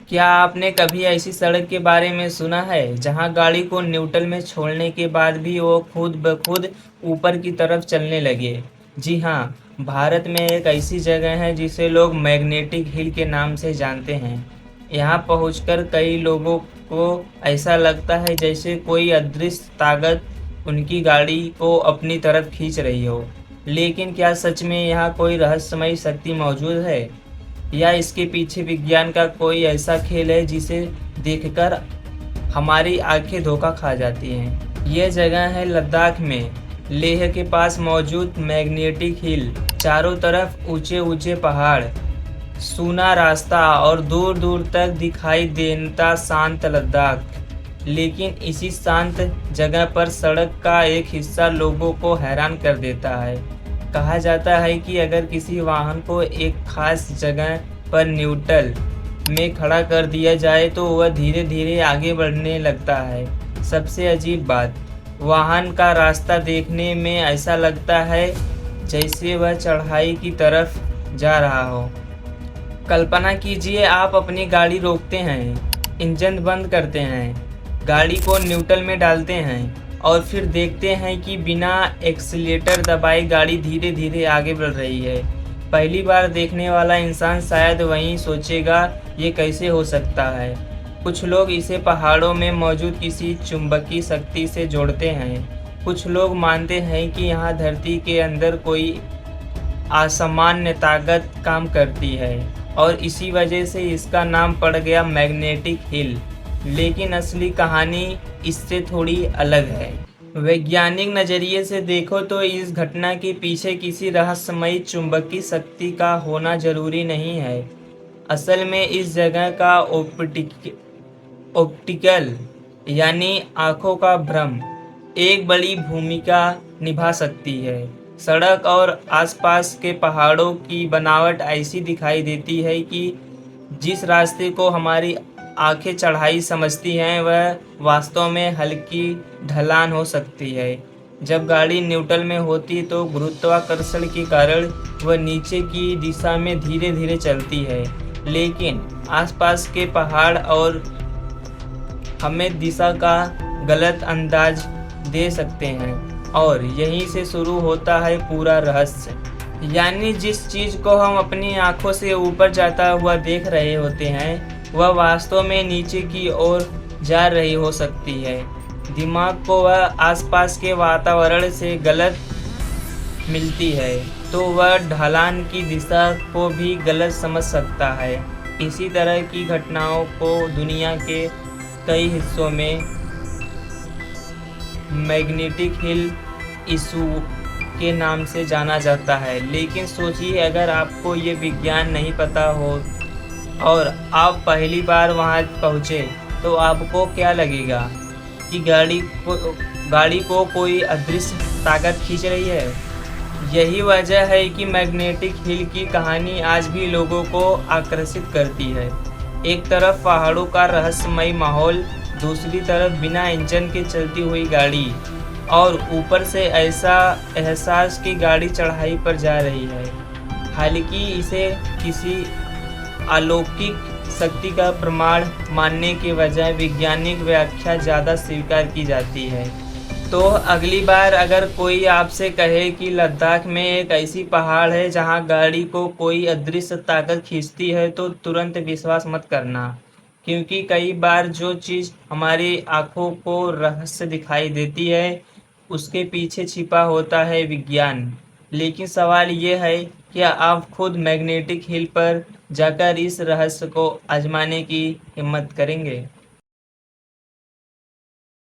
क्या आपने कभी ऐसी सड़क के बारे में सुना है जहां गाड़ी को न्यूट्रल में छोड़ने के बाद भी वो खुद ब खुद ऊपर की तरफ चलने लगे? जी हाँ, भारत में एक ऐसी जगह है जिसे लोग मैग्नेटिक हिल के नाम से जानते हैं। यहाँ पहुंचकर कई लोगों को ऐसा लगता है जैसे कोई अदृश्य ताकत उनकी गाड़ी को अपनी तरफ खींच रही हो। लेकिन क्या सच में यहाँ कोई रहस्यमयी शक्ति मौजूद है, या इसके पीछे विज्ञान का कोई ऐसा खेल है जिसे देखकर हमारी आंखें धोखा खा जाती हैं? यह जगह है लद्दाख में, लेह के पास मौजूद मैग्नेटिक हिल। चारों तरफ ऊंचे ऊंचे पहाड़, सूना रास्ता और दूर दूर तक दिखाई देता शांत लद्दाख। लेकिन इसी शांत जगह पर सड़क का एक हिस्सा लोगों को हैरान कर देता है। कहा जाता है कि अगर किसी वाहन को एक खास जगह पर न्यूट्रल में खड़ा कर दिया जाए तो वह धीरे धीरे आगे बढ़ने लगता है। सबसे अजीब बात, वाहन का रास्ता देखने में ऐसा लगता है जैसे वह चढ़ाई की तरफ जा रहा हो। कल्पना कीजिए, आप अपनी गाड़ी रोकते हैं, इंजन बंद करते हैं, गाड़ी को न्यूट्रल में डालते हैं और फिर देखते हैं कि बिना एक्सीलेटर दबाए गाड़ी धीरे धीरे आगे बढ़ रही है। पहली बार देखने वाला इंसान शायद वही सोचेगा, ये कैसे हो सकता है। कुछ लोग इसे पहाड़ों में मौजूद किसी चुंबकीय शक्ति से जोड़ते हैं। कुछ लोग मानते हैं कि यहाँ धरती के अंदर कोई असामान्य ताकत काम करती है और इसी वजह से इसका नाम पड़ गया मैग्नेटिक हिल। लेकिन असली कहानी इससे थोड़ी अलग है। वैज्ञानिक नज़रिए से देखो तो इस घटना के पीछे किसी रहस्यमयी चुंबकीय शक्ति का होना जरूरी नहीं है। असल में इस जगह का ऑप्टिकल यानी आंखों का भ्रम एक बड़ी भूमिका निभा सकती है। सड़क और आसपास के पहाड़ों की बनावट ऐसी दिखाई देती है कि जिस रास्ते को हमारी आंखें चढ़ाई समझती हैं वह वास्तव में हल्की ढलान हो सकती है। जब गाड़ी न्यूट्रल में होती तो गुरुत्वाकर्षण के कारण वह नीचे की दिशा में धीरे धीरे चलती है, लेकिन आसपास के पहाड़ और हमें दिशा का गलत अंदाज दे सकते हैं और यहीं से शुरू होता है पूरा रहस्य। यानी जिस चीज़ को हम अपनी आंखों से ऊपर जाता हुआ देख रहे होते हैं वह वास्तव में नीचे की ओर जा रही हो सकती है। दिमाग को वह आसपास के वातावरण से गलत मिलती है तो वह ढलान की दिशा को भी गलत समझ सकता है। इसी तरह की घटनाओं को दुनिया के कई हिस्सों में मैग्नेटिक हिल इशू के नाम से जाना जाता है। लेकिन सोचिए, अगर आपको ये विज्ञान नहीं पता हो और आप पहली बार वहाँ पहुँचे तो आपको क्या लगेगा कि गाड़ी को कोई अदृश्य ताकत खींच रही है। यही वजह है कि मैग्नेटिक हिल की कहानी आज भी लोगों को आकर्षित करती है। एक तरफ पहाड़ों का रहस्यमय माहौल, दूसरी तरफ बिना इंजन के चलती हुई गाड़ी और ऊपर से ऐसा एहसास कि गाड़ी चढ़ाई पर जा रही है। हालांकि इसे किसी अलौकिक शक्ति का प्रमाण मानने के बजाय वैज्ञानिक व्याख्या ज़्यादा स्वीकार की जाती है। तो अगली बार अगर कोई आपसे कहे कि लद्दाख में एक ऐसी पहाड़ है जहां गाड़ी को कोई अदृश्य ताकत खींचती है तो तुरंत विश्वास मत करना, क्योंकि कई बार जो चीज़ हमारी आंखों को रहस्य दिखाई देती है उसके पीछे छिपा होता है विज्ञान। लेकिन सवाल ये है, क्या आप खुद मैग्नेटिक हिल पर जाकर इस रहस्य को आजमाने की हिम्मत करेंगे?